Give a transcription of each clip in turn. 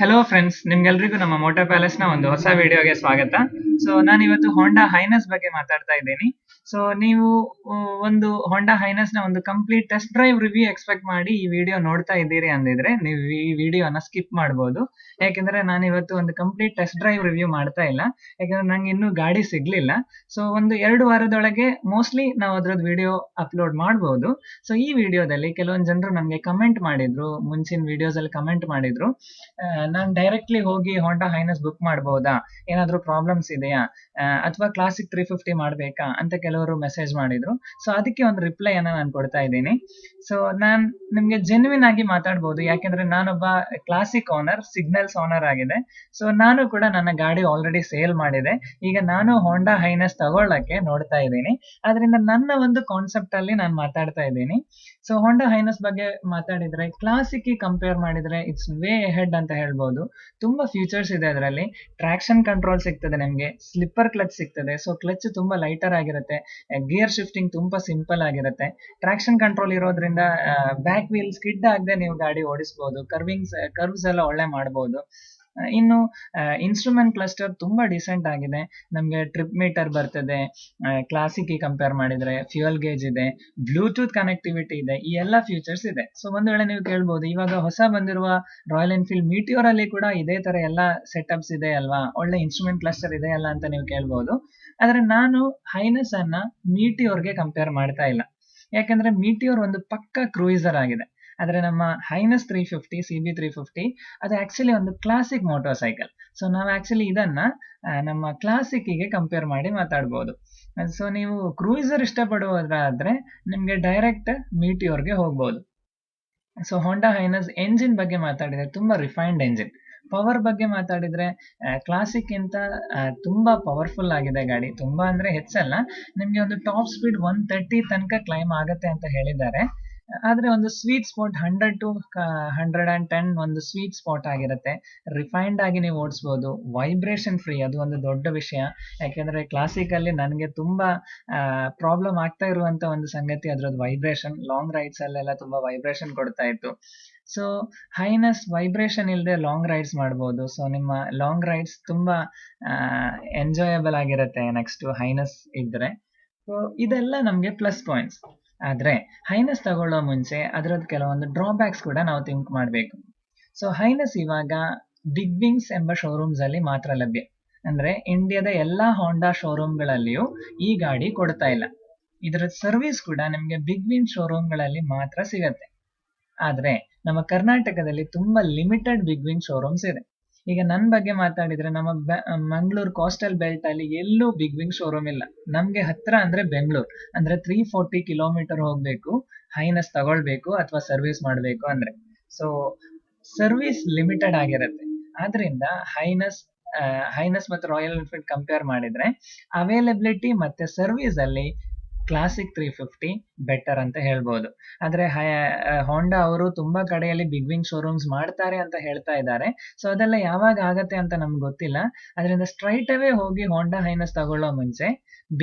Hello friends, ನಿಮ್ಗೆಲ್ರಿಗೂ ನಮ್ಮ Moto palace ನ ಒಂದು ಹೊಸ ವಿಡಿಯೋಗೆ ಸ್ವಾಗತ. ಸೊ ನಾನು ಇವತ್ತು ಹೋಂಡಾ ಹೈನಸ್ ಬಗ್ಗೆ ಮಾತಾಡ್ತಾ ಇದ್ದೀನಿ. ಸೊ ನೀವು ಒಂದು ಹೋಂಡಾ ಹೈನಸ್ ನ ಒಂದು complete test drive review expect ಮಾಡಿ ಈ ವಿಡಿಯೋ ನೋಡ್ತಾ ಇದ್ದೀರಿ ಅಂದಿದ್ರೆ ನೀವು ಈ ವಿಡಿಯೋನ ಸ್ಕಿಪ್ ಮಾಡಬಹುದು. ಯಾಕೆಂದ್ರೆ ನಾನು ಇವತ್ತು ಒಂದು ಕಂಪ್ಲೀಟ್ ಟೆಸ್ಟ್ ಡ್ರೈವ್ ರಿವ್ಯೂ ಮಾಡ್ತಾ ಇಲ್ಲ, ಯಾಕಂದ್ರೆ ನಂಗೆ ಇನ್ನೂ ಗಾಡಿ ಸಿಗ್ಲಿಲ್ಲ. ಸೊ ಒಂದು 2 ವಾರದೊಳಗೆ ಮೋಸ್ಟ್ಲಿ ನಾವು ಅದ್ರದ್ದು ವಿಡಿಯೋ ಅಪ್ಲೋಡ್ ಮಾಡಬಹುದು. ಸೊ ಈ ವಿಡಿಯೋದಲ್ಲಿ ಕೆಲವೊಂದು ಜನರು ನನಗೆ ಕಮೆಂಟ್ ಮಾಡಿದ್ರು, ಮುಂಚಿನ ವಿಡಿಯೋಸ್ ಅಲ್ಲಿ ಕಮೆಂಟ್ ಮಾಡಿದ್ರು, ನಾನು ಡೈರೆಕ್ಟ್ಲಿ ಹೋಗಿ ಹೋಂಡಾ ಹೈನಸ್ ಬುಕ್ ಮಾಡಬಹುದಾ, ಏನಾದ್ರೂ ಪ್ರಾಬ್ಲಮ್ಸ್ ಇದೆಯಾ, ಅಥವಾ ಕ್ಲಾಸಿಕ್ 350 ಮಾಡ್ಬೇಕಾ ಅಂತ ಕೆಲವರು ಮೆಸೇಜ್ ಮಾಡಿದ್ರು. ಸೊ ಅದಕ್ಕೆ ಒಂದು ರಿಪ್ಲೈ ಅನ್ನ ನಾನು ಕೊಡ್ತಾ ಇದ್ದೀನಿ. ಸೊ ನಾನ್ ನಿಮ್ಗೆ ಜೆನ್ಯೂನ್ ಆಗಿ ಮಾತಾಡ್ಬೋದು, ಯಾಕೆಂದ್ರೆ ನಾನೊಬ್ಬ ಕ್ಲಾಸಿಕ್ ಓನರ್, ಸಿಗ್ನಲ್ಸ್ ಓನರ್ ಆಗಿದೆ. ಸೊ ನಾನು ಕೂಡ ನನ್ನ ಗಾಡಿ ಆಲ್ರೆಡಿ ಸೇಲ್ ಮಾಡಿದೆ. ಈಗ ನಾನು ಹೋಂಡಾ ಹೈನಸ್ ತಗೊಳ್ಳಕ್ಕೆ ನೋಡ್ತಾ ಇದ್ದೀನಿ. ಅದರಿಂದ ನನ್ನ ಒಂದು ಕಾನ್ಸೆಪ್ಟ್ ಅಲ್ಲಿ ನಾನು ಮಾತಾಡ್ತಾ ಇದ್ದೀನಿ. ಸೊ ಹೋಂಡಾ ಹೈನಸ್ ಬಗ್ಗೆ ಮಾತಾಡಿದ್ರೆ ಕ್ಲಾಸಿಕ್ ಕಂಪೇರ್ ಮಾಡಿದ್ರೆ ಇಟ್ಸ್ ವೇ ಹೆಡ್ ಅಂತ ಹೇಳ್ಬೋದು. ತುಂಬಾ ಫ್ಯೂಚರ್ಸ್ ಇದೆ ಅದರಲ್ಲಿ. ಟ್ರಾಕ್ಷನ್ ಕಂಟ್ರೋಲ್ ಸಿಗ್ತದೆ, ನಿಮ್ಗೆ ಸ್ಲಿಪ್ಪರ್ ಕ್ಲಚ್ ಸಿಗ್ತದೆ. ಸೊ ಕ್ಲಚ್ ತುಂಬಾ ಲೈಟರ್ ಆಗಿರುತ್ತೆ, ಗಿಯರ್ ಶಿಫ್ಟಿಂಗ್ ತುಂಬಾ ಸಿಂಪಲ್ ಆಗಿರುತ್ತೆ. ಟ್ರಾಕ್ಷನ್ ಕಂಟ್ರೋಲ್ ಇರೋದ್ರಿಂದ ಬ್ಯಾಕ್ ವೀಲ್ ಸ್ಕಿಡ್ ಆಗದೆ ನೀವು ಗಾಡಿ ಓಡಿಸಬಹುದು. ಕರ್ವ್ಸ್ ಎಲ್ಲ ಒಳ್ಳೆ ಮಾಡಬಹುದು. ಇನ್ನು ಇನ್ಸ್ಟ್ರೂಮೆಂಟ್ ಕ್ಲಸ್ಟರ್ ತುಂಬಾ ಡಿಸೆಂಟ್ ಆಗಿದೆ. ನಮ್ಗೆ ಟ್ರಿಪ್ ಮೀಟರ್ ಬರ್ತದೆ, ಕ್ಲಾಸಿಕ್ ಕಂಪೇರ್ ಮಾಡಿದ್ರೆ ಫ್ಯೂಯಲ್ ಗೇಜ್ ಇದೆ, ಬ್ಲೂಟೂತ್ ಕನೆಕ್ಟಿವಿಟಿ ಇದೆ, ಈ ಎಲ್ಲ ಫ್ಯೂಚರ್ಸ್ ಇದೆ. ಸೊ ಒಂದು ವೇಳೆ ನೀವು ಕೇಳ್ಬೋದು, ಇವಾಗ ಹೊಸ ಬಂದಿರುವ ರಾಯಲ್ ಎನ್ಫೀಲ್ಡ್ ಮೀಟಿಯೋರ್ ಅಲ್ಲಿ ಕೂಡ ಇದೇ ತರ ಎಲ್ಲ ಸೆಟಪ್ಸ್ ಇದೆ ಅಲ್ವಾ, ಒಳ್ಳೆ ಇನ್ಸ್ಟ್ರೂಮೆಂಟ್ ಕ್ಲಸ್ಟರ್ ಇದೆ ಅಲ್ಲ ಅಂತ ನೀವು ಕೇಳ್ಬೋದು. ಆದ್ರೆ ನಾನು ಹೈನಸ್ ಅನ್ನ ಮೀಟಿಯೋರ್ಗೆ ಕಂಪೇರ್ ಮಾಡ್ತಾ ಇಲ್ಲ, ಯಾಕಂದ್ರೆ ಮೀಟಿಯೋರ್ ಒಂದು ಪಕ್ಕ ಕ್ರೂಯಿಸರ್ ಆಗಿದೆ. ಆದ್ರೆ ನಮ್ಮ ಹೈನಸ್ 350 CB350 ಅದು ಆಕ್ಚುಲಿ ಒಂದು ಕ್ಲಾಸಿಕ್ ಮೋಟಾರ್ ಸೈಕಲ್. ಸೊ ನಾವು ಆಕ್ಚುಲಿ ಇದನ್ನ ನಮ್ಮ ಕ್ಲಾಸಿಕ್ಗೆ ಕಂಪೇರ್ ಮಾಡಿ ಮಾತಾಡ್ಬೋದು. ಸೊ ನೀವು ಕ್ರೂಯಿಸರ್ ಇಷ್ಟಪಡುವುದಾದ್ರೆ ನಿಮ್ಗೆ ಡೈರೆಕ್ಟ್ ಮೀಟಿಯೋರ್ಗೆ ಹೋಗ್ಬೋದು. ಸೊ ಹೋಂಡಾ ಹೈನಸ್ ಎಂಜಿನ್ ಬಗ್ಗೆ ಮಾತಾಡಿದ್ರೆ ತುಂಬಾ ರಿಫೈನ್ಡ್ ಎಂಜಿನ್. ಪವರ್ ಬಗ್ಗೆ ಮಾತಾಡಿದ್ರೆ ಕ್ಲಾಸಿಕ್ ಇಂತ ತುಂಬಾ ಪವರ್ಫುಲ್ ಆಗಿದೆ ಗಾಡಿ. ತುಂಬಾ ಅಂದ್ರೆ ಹೆಚ್ಚಲ್ಲ, ನಿಮ್ಗೆ ಒಂದು ಟಾಪ್ ಸ್ಪೀಡ್ 130 ತನಕ ಕ್ಲೈಮ್ ಆಗತ್ತೆ ಅಂತ ಹೇಳಿದ್ದಾರೆ. ಆದ್ರೆ ಒಂದು ಸ್ವೀಟ್ ಸ್ಪಾಟ್ 100 to 110 ಒಂದು ಸ್ವೀಟ್ ಸ್ಪಾಟ್ ಆಗಿರುತ್ತೆ. ರಿಫೈನ್ಡ್ ಆಗಿ ನೀವು ಓಡಿಸಬಹುದು, ವೈಬ್ರೇಷನ್ ಫ್ರೀ, ಅದು ಒಂದು ದೊಡ್ಡ ವಿಷಯ. ಯಾಕೆಂದ್ರೆ ಕ್ಲಾಸಿಕ್ ಅಲ್ಲಿ ನನಗೆ ತುಂಬಾ ಪ್ರಾಬ್ಲಮ್ ಆಗ್ತಾ ಇರುವಂತ ಒಂದು ಸಂಗತಿ ಅದ್ರದ್ದು ವೈಬ್ರೇಷನ್. ಲಾಂಗ್ ರೈಡ್ಸ್ ಅಲ್ಲೆಲ್ಲ ತುಂಬಾ ವೈಬ್ರೇಷನ್ ಕೊಡ್ತಾ ಇತ್ತು. ಸೊ ಹೈನಸ್ ವೈಬ್ರೇಷನ್ ಇಲ್ಲದೆ ಲಾಂಗ್ ರೈಡ್ಸ್ ಮಾಡಬಹುದು. ಸೊ ನಿಮ್ಮ ಲಾಂಗ್ ರೈಡ್ಸ್ ತುಂಬಾ ಎಂಜಾಯಬಲ್ ಆಗಿರುತ್ತೆ ನೆಕ್ಸ್ಟ್ ಹೈನಸ್ ಇದ್ರೆ. ಸೊ ಇದೆಲ್ಲ ನಮ್ಗೆ ಪ್ಲಸ್ ಪಾಯಿಂಟ್ಸ್. ಆದ್ರೆ ಹೈನಸ್ ತಗೊಳ್ಳೋ ಮುಂಚೆ ಅದರದ್ದು ಕೆಲವೊಂದು ಡ್ರಾಬ್ಯಾಕ್ಸ್ ಕೂಡ ನಾವು ಥಿಂಕ್ ಮಾಡಬೇಕು. ಸೊ ಹೈನಸ್ ಇವಾಗ ಬಿಗ್ ವಿಂಗ್ಸ್ ಎಂಬ ಶೋರೂಮ್ಸ್ ಅಲ್ಲಿ ಮಾತ್ರ ಲಭ್ಯ. ಅಂದ್ರೆ ಇಂಡಿಯಾದ ಎಲ್ಲಾ ಹೋಂಡಾ ಶೋರೂಮ್ಗಳಲ್ಲಿಯೂ ಈ ಗಾಡಿ ಕೊಡ್ತಾ ಇಲ್ಲ. ಇದರ ಸರ್ವಿಸ್ ಕೂಡ ನಿಮ್ಗೆ ಬಿಗ್ ವಿಂಗ್ ಶೋರೂಮ್ಗಳಲ್ಲಿ ಮಾತ್ರ ಸಿಗತ್ತೆ. ಆದ್ರೆ ನಮ್ಮ ಕರ್ನಾಟಕದಲ್ಲಿ ತುಂಬಾ ಲಿಮಿಟೆಡ್ ಬಿಗ್ ವಿಂಗ್ ಶೋರೂಮ್ಸ್ ಇದೆ. ಈಗ ನನ್ನ ಬಗ್ಗೆ ಮಾತಾಡಿದ್ರೆ ನಮ್ಮ ಮಂಗಳೂರು ಕೋಸ್ಟಲ್ ಬೆಲ್ಟ್ ಅಲ್ಲಿ ಎಲ್ಲೂ ಬಿಗ್ ವಿಂಗ್ ಶೋರೂಮ್ ಇಲ್ಲ. ನಮ್ಗೆ ಹತ್ರ ಅಂದ್ರೆ ಬೆಂಗಳೂರು, ಅಂದ್ರೆ 340 ಕಿಲೋಮೀಟರ್ ಹೋಗ್ಬೇಕು ಹೈನಸ್ ತಗೊಳ್ಬೇಕು ಅಥವಾ ಸರ್ವಿಸ್ ಮಾಡಬೇಕು ಅಂದ್ರೆ. ಸೊ ಸರ್ವಿಸ್ ಲಿಮಿಟೆಡ್ ಆಗಿರುತ್ತೆ. ಆದ್ರಿಂದ ಹೈನಸ್ ಹೈನಸ್ ಮತ್ತು ರಾಯಲ್ ಎನ್ಫೀಲ್ಡ್ ಕಂಪೇರ್ ಮಾಡಿದ್ರೆ ಅವೈಲಬಿಲಿಟಿ ಮತ್ತೆ ಸರ್ವಿಸ್ ಅಲ್ಲಿ ಕ್ಲಾಸಿಕ್ 350 ಬೆಟರ್ ಅಂತ ಹೇಳ್ಬೋದು. ಆದ್ರೆ ಹೋಂಡಾ ಅವರು ತುಂಬಾ ಕಡೆಯಲ್ಲಿ ಬಿಗ್ ವಿಂಗ್ ಶೋರೂಮ್ಸ್ ಮಾಡ್ತಾರೆ ಅಂತ ಹೇಳ್ತಾ ಇದ್ದಾರೆ. ಸೊ ಅದೆಲ್ಲ ಯಾವಾಗ ಆಗತ್ತೆ ಅಂತ ನಮ್ಗೆ ಗೊತ್ತಿಲ್ಲ. ಅದರಿಂದ ಸ್ಟ್ರೈಟ್ ಅವೇ ಹೋಗಿ ಹೋಂಡಾ ಹೈನಸ್ ತಗೊಳ್ಳೋ ಮುಂಚೆ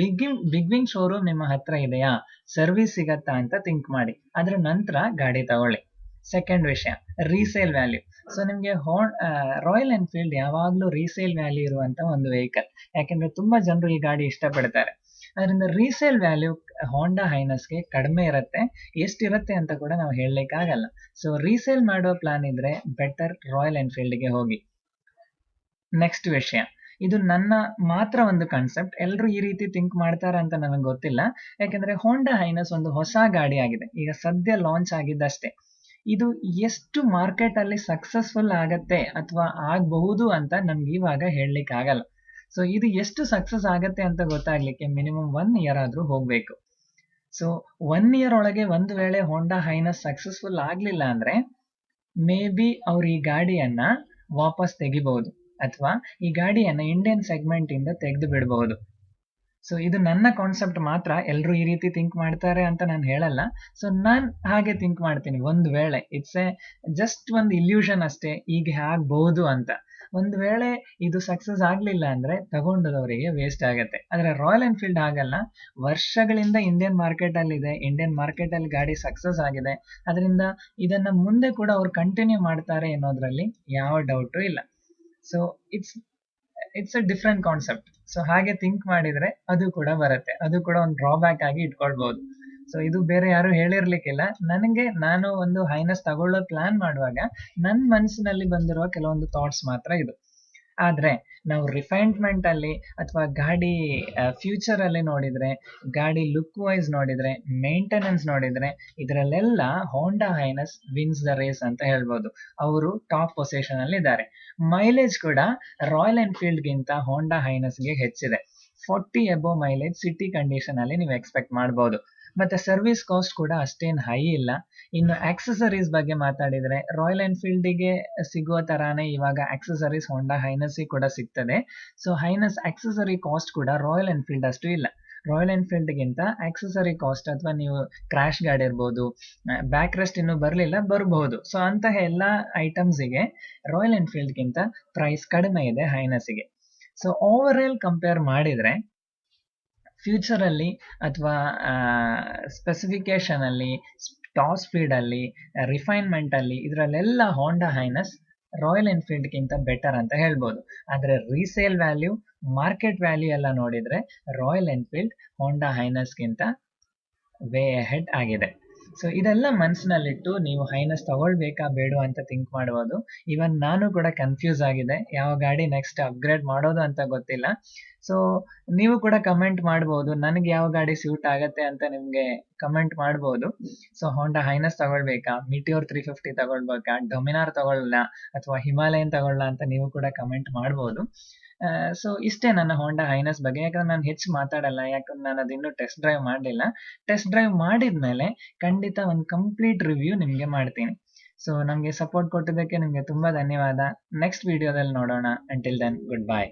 ಬಿಗ್ ವಿಂಗ್ ಶೋರೂಮ್ ನಿಮ್ಮ ಹತ್ರ ಇದೆಯಾ, ಸರ್ವಿಸ್ ಸಿಗತ್ತಾ ಅಂತ ಥಿಂಕ್ ಮಾಡಿ, ಅದ್ರ ನಂತರ ಗಾಡಿ ತಗೊಳ್ಳಿ. ಸೆಕೆಂಡ್ ವಿಷಯ, ರೀಸೇಲ್ ವ್ಯಾಲ್ಯೂ. ಸೊ ನಿಮ್ಗೆ ರಾಯಲ್ ಎನ್ಫೀಲ್ಡ್ ಯಾವಾಗ್ಲೂ ರೀಸೇಲ್ ವ್ಯಾಲ್ಯೂ ಇರುವಂತ ಒಂದು ವೆಹಿಕಲ್, ಯಾಕೆಂದ್ರೆ ತುಂಬಾ ಜನರು ಈ ಗಾಡಿ ಇಷ್ಟಪಡ್ತಾರೆ. ಅದರಿಂದ ರೀಸೇಲ್ ವ್ಯಾಲ್ಯೂ ಹೋಂಡಾ ಹೈನಸ್ಗೆ ಕಡಿಮೆ ಇರುತ್ತೆ. ಎಷ್ಟಿರುತ್ತೆ ಅಂತ ಕೂಡ ನಾವು ಹೇಳಲಿಕ್ಕೆ ಆಗಲ್ಲ. ಸೊ ರೀಸೇಲ್ ಮಾಡೋ ಪ್ಲಾನ್ ಇದ್ರೆ ಬೆಟರ್ ರಾಯಲ್ ಎನ್ಫೀಲ್ಡ್ಗೆ ಹೋಗಿ. ನೆಕ್ಸ್ಟ್ ವಿಷಯ, ಇದು ನನ್ನ ಮಾತ್ರ ಒಂದು ಕಾನ್ಸೆಪ್ಟ್, ಎಲ್ಲರೂ ಈ ರೀತಿ ಥಿಂಕ್ ಮಾಡ್ತಾರ ಅಂತ ನನಗೆ ಗೊತ್ತಿಲ್ಲ. ಯಾಕಂದ್ರೆ ಹೋಂಡಾ ಹೈನಸ್ ಒಂದು ಹೊಸ ಗಾಡಿ ಆಗಿದೆ, ಈಗ ಸದ್ಯ ಲಾಂಚ್ ಆಗಿದ್ದಷ್ಟೇ. ಇದು ಎಷ್ಟು ಮಾರ್ಕೆಟ್ ಅಲ್ಲಿ ಸಕ್ಸಸ್ಫುಲ್ ಆಗತ್ತೆ ಅಥವಾ ಆಗಬಹುದು ಅಂತ ನಮ್ಗೆ ಇವಾಗ ಹೇಳಲಿಕ್ಕೆ ಆಗಲ್ಲ. ಸೊ ಇದು ಎಷ್ಟು ಸಕ್ಸಸ್ ಆಗತ್ತೆ ಅಂತ ಗೊತ್ತಾಗ್ಲಿಕ್ಕೆ ಮಿನಿಮಮ್ 1 year ಆದ್ರೂ ಹೋಗ್ಬೇಕು. ಸೊ 1 year ಒಳಗೆ ಒಂದು ವೇಳೆ ಹೋಂಡಾ ಹೈನಸ್ ಸಕ್ಸಸ್ಫುಲ್ ಆಗ್ಲಿಲ್ಲ ಅಂದ್ರೆ ಮೇ ಬಿ ಅವ್ರು ಈ ಗಾಡಿಯನ್ನ ವಾಪಸ್ ತೆಗಿಬಹುದು ಅಥವಾ ಈ ಗಾಡಿಯನ್ನ ಇಂಡಿಯನ್ ಸೆಗ್ಮೆಂಟ್ ಇಂದ ತೆಗೆದು ಬಿಡಬಹುದು. ಸೊ ಇದು ನನ್ನ ಕಾನ್ಸೆಪ್ಟ್ ಮಾತ್ರ, ಎಲ್ಲರೂ ಈ ರೀತಿ ಥಿಂಕ್ ಮಾಡ್ತಾರೆ ಅಂತ ನಾನು ಹೇಳಲ್ಲ. ಸೊ ನಾನು ಹಾಗೆ ಥಿಂಕ್ ಮಾಡ್ತೀನಿ. ಒಂದು ವೇಳೆ ಇಟ್ಸ್ ಎ ಜಸ್ಟ್ ಒಂದು ಇಲ್ಯೂಷನ್ ಅಷ್ಟೇ, ಈಗ ಆಗ್ಬಹುದು ಅಂತ. ಒಂದು ವೇಳೆ ಇದು ಸಕ್ಸಸ್ ಆಗ್ಲಿಲ್ಲ ಅಂದ್ರೆ ತಗೊಂಡದವರಿಗೆ ವೇಸ್ಟ್ ಆಗತ್ತೆ. ಆದ್ರೆ ರಾಯಲ್ ಎನ್ಫೀಲ್ಡ್ ಆಗಲ್ಲ. ವರ್ಷಗಳಿಂದ ಇಂಡಿಯನ್ ಮಾರ್ಕೆಟ್ ಅಲ್ಲಿ ಇದೆ, ಇಂಡಿಯನ್ ಮಾರ್ಕೆಟ್ ಅಲ್ಲಿ ಗಾಡಿ ಸಕ್ಸಸ್ ಆಗಿದೆ. ಅದರಿಂದ ಇದನ್ನ ಮುಂದೆ ಕೂಡ ಅವ್ರು ಕಂಟಿನ್ಯೂ ಮಾಡ್ತಾರೆ ಅನ್ನೋದ್ರಲ್ಲಿ ಯಾವ ಡೌಟು ಇಲ್ಲ. So it's a different concept. So ಹಾಗೆ ಥಿಂಕ್ ಮಾಡಿದ್ರೆ ಅದು ಕೂಡ ಬರುತ್ತೆ, ಅದು ಕೂಡ ಒಂದು ಡ್ರಾಬ್ಯಾಕ್ ಆಗಿ ಇಟ್ಕೊಳ್ಬಹುದು. ಸೊ ಇದು ಬೇರೆ ಯಾರು ಹೇಳಿರ್ಲಿಕ್ಕಿಲ್ಲ. ನಾನು ಒಂದು ಹೈನಸ್ ತಗೊಳ್ಳೋ ಪ್ಲಾನ್ ಮಾಡುವಾಗ ನನ್ನ ಮನಸ್ಸಿನಲ್ಲಿ ಬಂದಿರುವ ಕೆಲವೊಂದು ಥಾಟ್ಸ್ ಮಾತ್ರ ಇದು. ಆದ್ರೆ ನಾವು ರಿಫೈನ್ಮೆಂಟ್ ಅಲ್ಲಿ ಅಥವಾ ಗಾಡಿ ಫ್ಯೂಚರ್ ಅಲ್ಲಿ ನೋಡಿದ್ರೆ, ಗಾಡಿ ಲುಕ್ ವೈಸ್ ನೋಡಿದ್ರೆ, ಮೇಂಟೆನೆನ್ಸ್ ನೋಡಿದ್ರೆ, ಇದರಲ್ಲೆಲ್ಲ ಹೋಂಡಾ ಹೈನಸ್ ವಿನ್ಸ್ ದ ರೇಸ್ ಅಂತ ಹೇಳ್ಬೋದು. ಅವರು ಟಾಪ್ ಪೊಸಿಷನ್ ಅಲ್ಲಿ ಇದ್ದಾರೆ. ಮೈಲೇಜ್ ಕೂಡ ರಾಯಲ್ ಎನ್ಫೀಲ್ಡ್ ಗಿಂತ ಹೋಂಡಾ ಹೈನಸ್ಗೆ ಹೆಚ್ಚಿದೆ. 40 ಎಬೋ ಮೈಲೇಜ್ ಸಿಟಿ ಕಂಡೀಷನ್ ಅಲ್ಲಿ ನೀವು ಎಕ್ಸ್ಪೆಕ್ಟ್ ಮಾಡಬಹುದು. ಮತ್ತೆ ಸರ್ವಿಸ್ ಕಾಸ್ಟ್ ಕೂಡ ಅಷ್ಟೇನು ಹೈ ಇಲ್ಲ. ಇನ್ನು ಆಕ್ಸೆಸರೀಸ್ ಬಗ್ಗೆ ಮಾತಾಡಿದ್ರೆ, ರಾಯಲ್ ಎನ್ಫೀಲ್ಡಿಗೆ ಸಿಗುವ ತರಾನೇ ಇವಾಗ ಆಕ್ಸೆಸರೀಸ್ ಹೋಂಡಾ ಹೈನಸ್ ಕೂಡ ಸಿಗ್ತದೆ. ಸೊ ಹೈನಸ್ ಆಕ್ಸೆಸರಿ ಕಾಸ್ಟ್ ಕೂಡ ರಾಯಲ್ ಎನ್ಫೀಲ್ಡ್ ಅಷ್ಟು ಇಲ್ಲ. ರಾಯಲ್ ಎನ್ಫೀಲ್ಡ್ ಗಿಂತ ಆಕ್ಸೆಸರಿ ಕಾಸ್ಟ್, ಅಥವಾ ನೀವು ಕ್ರಾಶ್ ಗಾರ್ಡ್ ಇರ್ಬೋದು, ಬ್ಯಾಕ್ ರೆಸ್ಟ್ ಇನ್ನೂ ಬರಬಹುದು. ಸೊ ಅಂತಹ ಎಲ್ಲ ಐಟಮ್ಸ್ಗೆ ರಾಯಲ್ ಎನ್ಫೀಲ್ಡ್ ಗಿಂತ ಪ್ರೈಸ್ ಕಡಿಮೆ ಇದೆ ಹೈನಸ್ಗೆ. ಸೊ ಓವರ್ ಆಲ್ ಕಂಪೇರ್ ಮಾಡಿದ್ರೆ ಫ್ಯೂಚರ್ ಅಲ್ಲಿ ಅಥವಾ ಸ್ಪೆಸಿಫಿಕೇಶನ್ ಅಲ್ಲಿ, ಟಾಪ್ ಸ್ಪೀಡ್ ಅಲ್ಲಿ, ರಿಫೈನ್ಮೆಂಟ್ ಅಲ್ಲಿ, ಇದರಲ್ಲೆಲ್ಲ ಹೋಂಡಾ ಹೈನಸ್ ರಾಯಲ್ ಎನ್ಫೀಲ್ಡ್ ಗಿಂತ ಬೆಟರ್ ಅಂತ ಹೇಳ್ಬೋದು. ಆದ್ರೆ ರೀಸೇಲ್ ವ್ಯಾಲ್ಯೂ, ಮಾರ್ಕೆಟ್ ವ್ಯಾಲ್ಯೂ ಎಲ್ಲ ನೋಡಿದ್ರೆ ರಾಯಲ್ ಎನ್ಫೀಲ್ಡ್ ಹೋಂಡಾ ಹೈನಸ್ ಗಿಂತ ವೇ ಅಹೆಡ್ ಆಗಿದೆ. ಸೊ ಇದೆಲ್ಲ ಮನಸ್ಸಿನಲ್ಲಿಟ್ಟು ನೀವು ಹೈನಸ್ ತಗೊಳ್ಬೇಕಾ ಬೇಡ ಅಂತ ಥಿಂಕ್ ಮಾಡ್ಬೋದು. ಇವನ್ ನಾನು ಕೂಡ ಕನ್ಫ್ಯೂಸ್ ಆಗಿದೆ, ಯಾವ ಗಾಡಿ ನೆಕ್ಸ್ಟ್ ಅಪ್ಗ್ರೇಡ್ ಮಾಡೋದು ಅಂತ ಗೊತ್ತಿಲ್ಲ. ಸೊ ನೀವು ಕೂಡ ಕಮೆಂಟ್ ಮಾಡ್ಬೋದು, ನನಗೆ ಯಾವ ಗಾಡಿ ಸ್ಯೂಟ್ ಆಗತ್ತೆ ಅಂತ ನಿಮ್ಗೆ ಕಮೆಂಟ್ ಮಾಡ್ಬೋದು. ಸೊ ಹೋಂಡಾ ಹೈನಸ್ ತಗೊಳ್ಬೇಕಾ, ಮಿಟಿಯೋರ್ 350 ತಗೊಳ್ಬೇಕಾ, ಡೊಮಿನಾರ್ ತಗೊಳ್ಳ ಅಥವಾ ಹಿಮಾಲಯನ್ ತಗೊಳ್ಳ ಅಂತ ನೀವು ಕೂಡ ಕಮೆಂಟ್ ಮಾಡ್ಬೋದು. ಸೊ ಇಷ್ಟೇ ನನ್ನ ಹೋಂಡಾ ಹೈನಸ್ ಬಗ್ಗೆ. ಯಾಕಂದ್ರೆ ನಾನು ಹೆಚ್ಚು ಮಾತಾಡಲ್ಲ, ಯಾಕಂದ್ರೆ ನಾನು ಅದಿನ್ನೂ ಟೆಸ್ಟ್ ಡ್ರೈವ್ ಮಾಡಲಿಲ್ಲ. ಟೆಸ್ಟ್ ಡ್ರೈವ್ ಮಾಡಿದ್ಮೇಲೆ ಖಂಡಿತ ಒಂದು ಕಂಪ್ಲೀಟ್ ರಿವ್ಯೂ ನಿಮಗೆ ಮಾಡ್ತೀನಿ. ಸೊ ನಮಗೆ ಸಪೋರ್ಟ್ ಕೊಟ್ಟಿದ್ದಕ್ಕೆ ನಿಮಗೆ ತುಂಬಾ ಧನ್ಯವಾದ. ನೆಕ್ಸ್ಟ್ ವಿಡಿಯೋದಲ್ಲಿ ನೋಡೋಣ. Until then, good bye.